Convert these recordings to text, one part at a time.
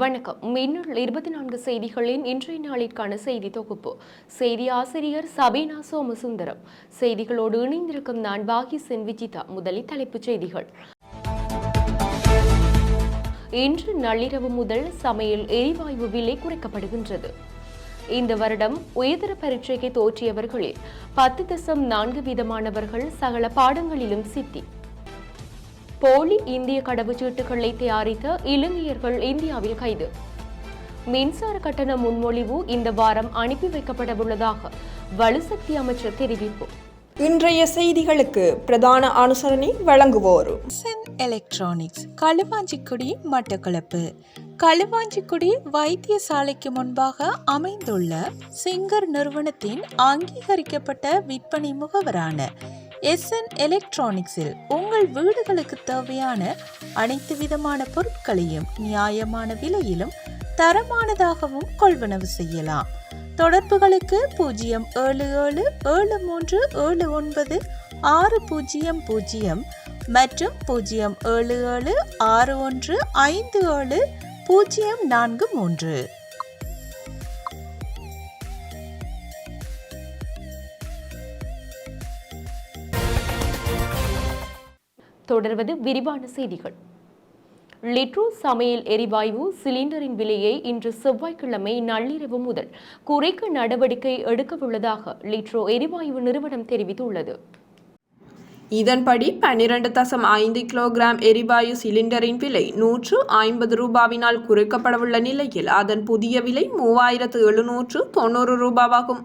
வணக்கம். மின்னல் 24 செய்திகளின் இன்றைய நாளிற்கான செய்தி தொகுப்பு. செய்தி ஆசிரியர் சபீனா சோமசுந்தரம். செய்திகளோடு இணைந்திருக்கும் நான் பாகிசன் விஜிதா. முதலில் தலைப்புச் செய்திகள். இன்று நள்ளிரவு முதல் சமையல் எரிவாயு விலை குறைக்கப்படுகின்றது. இந்த வருடம் உயர்தர பரீட்சைக்கு தோற்றியவர்களில் 10.4% மாணவர்கள் சகல பாடங்களிலும் சித்தி. போலி இந்திய கடவுச்சீட்டுகளை தயாரித்த இலங்கையர்கள் இந்தியாவில் கைது. மின்சார கட்டண முன்மொழிவு இந்த வாரம் அனுப்பி வைக்கப்படவுள்ளதாக வலுசக்தி அமைச்சர் தெரிவிப்பு. இன்றைய செய்திகளுக்கு பிரதான அனுசரணை வழங்குவோர் எலக்ட்ரானிக்ஸ், களுவாஞ்சிக்குடி, மட்டக்களப்பு. களுவாஞ்சிக்குடி வைத்தியசாலைக்கு முன்பாக அமைந்துள்ள சிங்கர் நிறுவனத்தின் அங்கீகரிக்கப்பட்ட விற்பனை முகவரான SN எலக்ட்ரானிக்ஸில் உங்கள் வீடுகளுக்கு தேவையான அனைத்து விதமான பொருட்களையும் நியாயமான விலையிலும் தரமானதாகவும் கொள்வனவு செய்யலாம். தொடர்புகளுக்கு 07773796000 மற்றும் 07761570043. தொடர்வது விரிவான செய்திகள். லிட்ரோ சமையல் எரிவாயு சிலிண்டரின் விலையை இன்று செவ்வாய்க்கிழமை நள்ளிரவு முதல் குறைக்க நடவடிக்கை எடுக்கவுள்ளதாக லிட்ரோ எரிவாயு நிறுவனம் தெரிவித்துள்ளது. இதன்படி 12.5 கிலோகிராம் எரிவாயு சிலிண்டரின் விலை 150 ரூபாவினால் குறைக்கப்படவுள்ள நிலையில் அதன் புதிய விலை 3790 ரூபாவாகும்.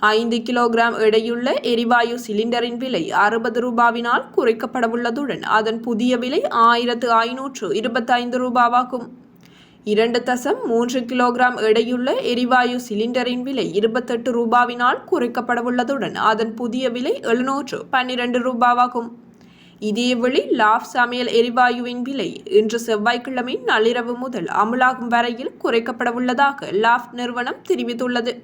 5 கிலோகிராம் எடையுள்ள எரிவாயு சிலிண்டரின் விலை 60 ரூபாவினால் குறைக்கப்படவுள்ளதுடன் அதன் புதிய விலை 1525 ரூபாவாகும். 2.3 கிலோகிராம் எடையுள்ள எரிவாயு சிலிண்டரின் விலை 28 ரூபாவினால் குறைக்கப்படவுள்ளதுடன் அதன் புதிய விலை 712 ரூபாவாகும். இதேவேளை லாஃப் சமையல் எரிவாயுவின் விலை இன்று செவ்வாய்க்கிழமை நள்ளிரவு முதல் அமுலாகும் வரையில் குறைக்கப்படவுள்ளதாக லாஃப் நிறுவனம் தெரிவித்துள்ளது.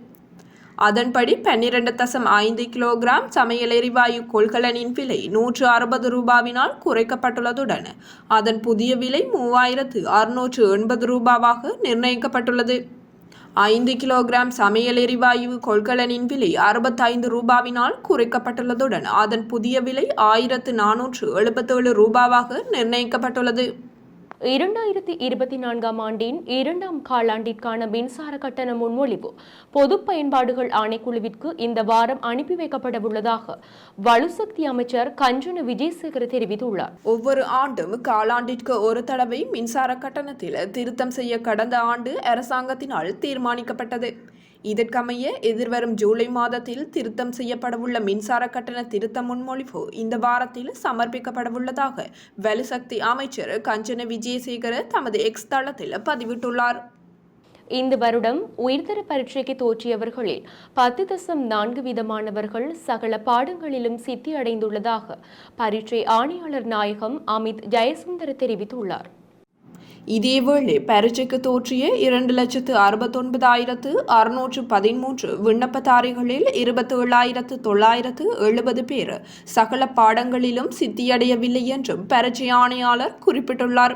அதன்படி 12.5 கிலோகிராம் சமையல் எரிவாயு கொள்கலனின் விலை 160 ரூபாவினால் குறைக்கப்பட்டுள்ளதுடன் அதன் புதிய விலை 3680 ரூபாவாக நிர்ணயிக்கப்பட்டுள்ளது. 5 கிலோகிராம் சமையல் எரிவாயு கொள்கலனின் விலை 65 ரூபாவினால் குறைக்கப்பட்டுள்ளதுடன் அதன் புதிய விலை 1477 ரூபாவாக நிர்ணயிக்கப்பட்டுள்ளது. 2024 ஆண்டின் 2ஆம் காலாண்டிற்கான மின்சார கட்டண முன்மொழிவு பொது பயன்பாடுகள் ஆணைக்குழுவிற்கு இந்த வாரம் அனுப்பி வைக்கப்படவுள்ளதாக வலுசக்தி அமைச்சர் கஞ்சன விஜயசேகர தெரிவித்துள்ளார். ஒவ்வொரு ஆண்டும் காலாண்டிற்கு ஒரு தடவை மின்சார கட்டணத்தில் திருத்தம் செய்ய கடந்த ஆண்டு அரசாங்கத்தினால் தீர்மானிக்கப்பட்டது. இதற்கமைய எதிர்வரும் ஜூலை மாதத்தில் திருத்தம் செய்யப்படவுள்ள மின்சார கட்டண திருத்த முன்மொழிவு இந்த வாரத்தில் சமர்ப்பிக்கப்படவுள்ளதாக வலுசக்தி அமைச்சர் கஞ்சன விஜயசேகர தமது எக்ஸ் தளத்தில் பதிவிட்டுள்ளார். இந்த வருடம் உயர்தர பரீட்சைக்கு தோற்றியவர்களில் 10.4% மாணவர்கள் சகல பாடங்களிலும் சித்தி அடைந்துள்ளதாக பரீட்சை ஆணையாளர் நாயகம் அமித் ஜெயசுந்தர தெரிவித்துள்ளார். இதேவேளை பரீட்சைக்கு தோற்றிய 2,19,613 விண்ணப்பதாரிகளில் 27,970 பேர் சகல பாடங்களிலும் சித்தியடையவில்லை என்றும் பரீட்சை ஆணையாளர் குறிப்பிட்டுள்ளார்.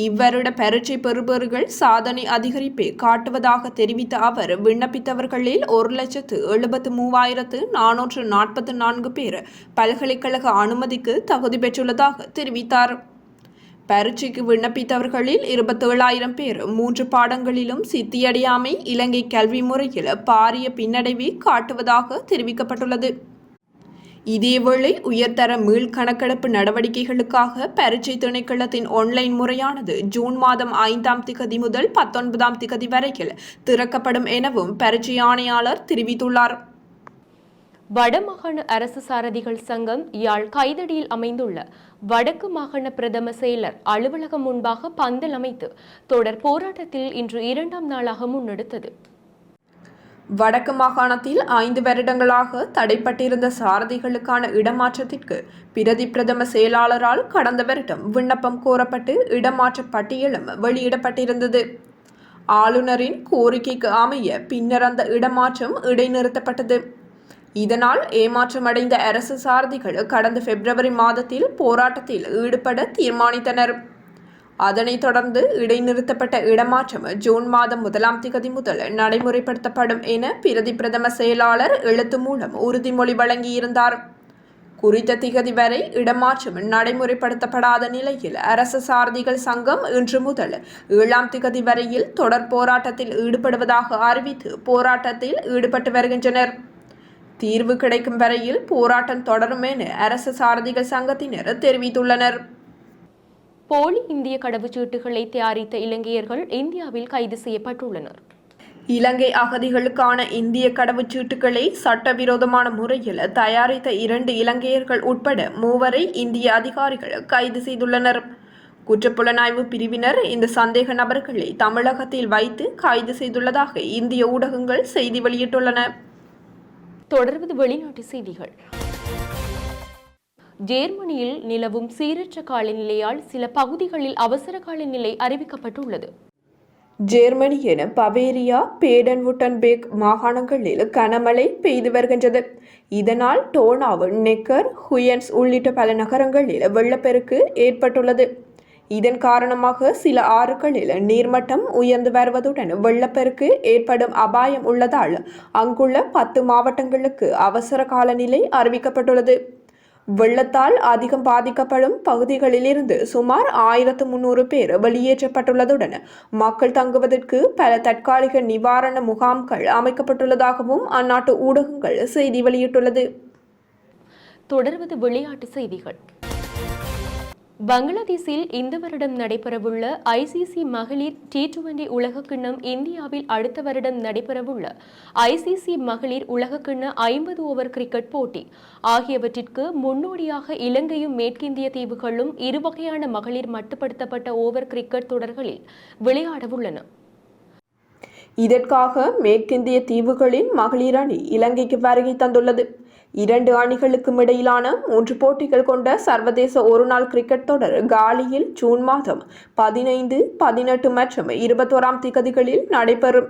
இவ்வருட பரீட்சை பெறுபவர்கள் சாதனை அதிகரிப்பை காட்டுவதாக தெரிவித்த அவர் விண்ணப்பித்தவர்களில் 1,73,444 பேர் பல்கலைக்கழக அனுமதிக்கு தகுதி பெற்றுள்ளதாக தெரிவித்தார். பரீட்சைக்கு விண்ணப்பித்தவர்களில் 27,000 பேர் 3 பாடங்களிலும் சித்தியடையாமை இலங்கை கல்வி முறையில் பாரிய பின்னடைவை காட்டுவதாக தெரிவிக்கப்பட்டுள்ளது. இதேவேளை உயர்தர மீள் கணக்கெடுப்பு நடவடிக்கைகளுக்காக பரீட்சை திணைக்களத்தின் ஆன்லைன் முறையானது ஜூன் மாதம் 5ஆம் திகதி முதல் 19ஆம் திகதி வரையில் திறக்கப்படும் எனவும் பரீட்சை ஆணையாளர் தெரிவித்துள்ளார். வடமாகாண அரசு சாரதிகள் சங்கம் யாழ் கைதடியில் அமைந்துள்ள வடக்கு மாகாண பிரதம செயலர் அலுவலகம் முன்பாக பந்தல் அமைத்து தொடர் போராட்டத்தில் இன்று 2ஆம் நாளாக முன்னெடுத்தது. வடக்கு மாகாணத்தில் 5 வருடங்களாக தடைப்பட்டிருந்த சாரதிகளுக்கான இடமாற்றத்திற்கு பிரதி பிரதம செயலாளரால் கடந்த வருடம் விண்ணப்பம் கோரப்பட்டு இடமாற்ற பட்டியலும் வெளியிடப்பட்டிருந்தது. ஆளுநரின் கோரிக்கைக்கு அமைய பின்னர் அந்த இடமாற்றம் இடைநிறுத்தப்பட்டது. இதனால் ஏமாற்றமடைந்த அரசு சாரதிகள் கடந்த பிப்ரவரி மாதத்தில் போராட்டத்தில் ஈடுபட தீர்மானித்தனர். அதனைத் தொடர்ந்து இடைநிறுத்தப்பட்ட இடமாற்றம் ஜூன் மாதம் 1ஆம் திகதி முதல் நடைமுறைப்படுத்தப்படும் என பிரதி பிரதம செயலாளர் எழுத்து மூலம் உறுதிமொழி வழங்கியிருந்தார். குறித்த திகதி வரை இடமாற்றம் நடைமுறைப்படுத்தப்படாத நிலையில் அரசு சாரதிகள் சங்கம் இன்று முதல் 7ஆம் திகதி வரையில் தொடர் போராட்டத்தில் ஈடுபடுவதாக அறிவித்து போராட்டத்தில் ஈடுபட்டு வருகின்றனர். தீர்வு கிடைக்கும் வரையில் போராட்டம் தொடரும் என அரசு சாரதிகள் சங்கத்தினர் தெரிவித்துள்ளனர். போலி இந்திய கடவுச்சீட்டுகளை தயாரித்த இலங்கையர்கள் இந்தியாவில் கைது செய்யப்பட்டுள்ளனர். இலங்கை அகதிகளுக்கான இந்திய கடவுச்சீட்டுகளை சட்டவிரோதமான முறையில் தயாரித்த 2 இலங்கையர்கள் உட்பட 3 இந்திய அதிகாரிகள் கைது செய்துள்ளனர். குற்றப்புலனாய்வு பிரிவினர் இந்த சந்தேக நபர்களை தமிழகத்தில் வைத்து கைது செய்துள்ளதாக இந்திய ஊடகங்கள் செய்தி வெளியிட்டுள்ளன. தொடர்வது வெளிநாட்டு செய்திகள். ஜேர்மனியில் நிலவும் சீரற்ற காலநிலையால் சில பகுதிகளில் அவசர காலநிலை அறிவிக்கப்பட்டுள்ளது. ஜேர்மனியின் பவேரியா, பேடன்-வுட்டன்பெர்க் மாகாணங்களில் கனமழை பெய்து வருகின்றது. இதனால் டோனாவு, நெக்கர், ஹுயன்ஸ் உள்ளிட்ட பல நகரங்களில் வெள்ளப்பெருக்கு ஏற்பட்டுள்ளது. இதன் காரணமாக சில ஆறுகளில் நீர்மட்டம் உயர்ந்து வருவதுடன் வெள்ளப்பெருக்கு ஏற்படும் அபாயம் உள்ளதால் அங்குள்ள 10 மாவட்டங்களுக்கு அவசர காலநிலை அறிவிக்கப்பட்டுள்ளது. வெள்ளத்தால் அதிகம் பாதிக்கப்படும் பகுதிகளிலிருந்து சுமார் 1300 பேர் வெளியேற்றப்பட்டுள்ளதுடன் மக்கள் தங்குவதற்கு பல தற்காலிக நிவாரண முகாம்கள் அமைக்கப்பட்டுள்ளதாகவும் அந்நாட்டு ஊடகங்கள் செய்தி வெளியிட்டுள்ளது. தொடர்வது விளையாட்டு செய்திகள். பங்களாதேஷில் இந்த வருடம் நடைபெறவுள்ள ICC மகளிர் T20 உலகக்கிண்ணம், இந்தியாவில் அடுத்த வருடம் நடைபெறவுள்ள ICC மகளிர் உலகக்கிண்ண 50 ஓவர் கிரிக்கெட் போட்டி ஆகியவற்றிற்கு முன்னோடியாக இலங்கையும் மேற்கிந்திய தீவுகளும் இருவகையான மகளிர் மட்டுப்படுத்தப்பட்ட ஓவர் கிரிக்கெட் தொடர்களில் விளையாடவுள்ளன. இதற்காக மேற்கிந்திய தீவுகளின் மகளிர் அணி இலங்கைக்கு வருகை தந்துள்ளது. 2 அணிகளுக்கும் இடையிலான 3 போட்டிகள் கொண்ட சர்வதேச ஒருநாள் கிரிக்கெட் தொடர் காலியில் ஜூன் மாதம் 15, 18 மற்றும் 21ஆம் திகதிகளில் நடைபெறும்.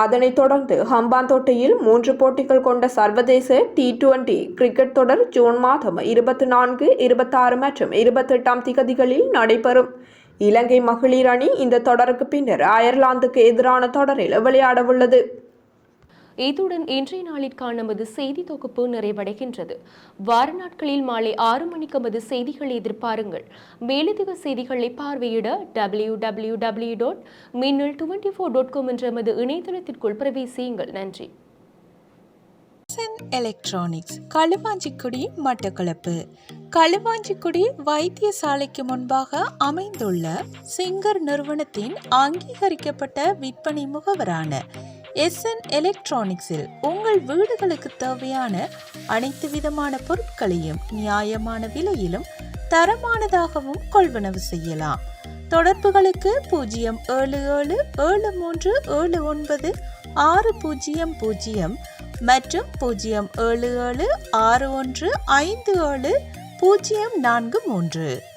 அதனைத் தொடர்ந்து ஹம்பாந்தோட்டையில் 3 போட்டிகள் கொண்ட சர்வதேச T20 கிரிக்கெட் தொடர் ஜூன் மாதம் 24, 26 மற்றும் 28ஆம் திகதிகளில் நடைபெறும். இலங்கை மகளிர் அணி இந்த தொடருக்கு பின்னர் அயர்லாந்துக்கு எதிரான தொடரில் விளையாடவுள்ளது. இத்துடன் இன்றைய நாளிற்கான நமது செய்தி தொகுப்பு நிறைவடைகின்றது. வார நாட்களில் மாலை 6 மணிக்கு நமது செய்திகளை எதிர்பாருங்கள். மேலதிக செய்திகளை பார்வையிட www.minnal24.com என்ற நமது இணையதளத்திற்குள் பிரவேசியுங்கள். நன்றி. எலக்ட்ரானிக்ஸ், களுவாஞ்சிக்குடி, மட்டக்களப்பு. களுவாஞ்சிக்குடி வைத்தியசாலைக்கு முன்பாக அமைந்துள்ள சிங்கர் நிறுவனத்தின் அங்கீகரிக்கப்பட்ட விற்பனை முகவரான SN எலக்ட்ரானிக்ஸில் உங்கள் வீடுகளுக்கு தேவையான அனைத்து விதமான பொருட்களையும் நியாயமான விலையிலும் தரமானதாகவும் கொள்வனவு செய்யலாம். தொடர்புகளுக்கு 07773796000 மற்றும் 07761570443.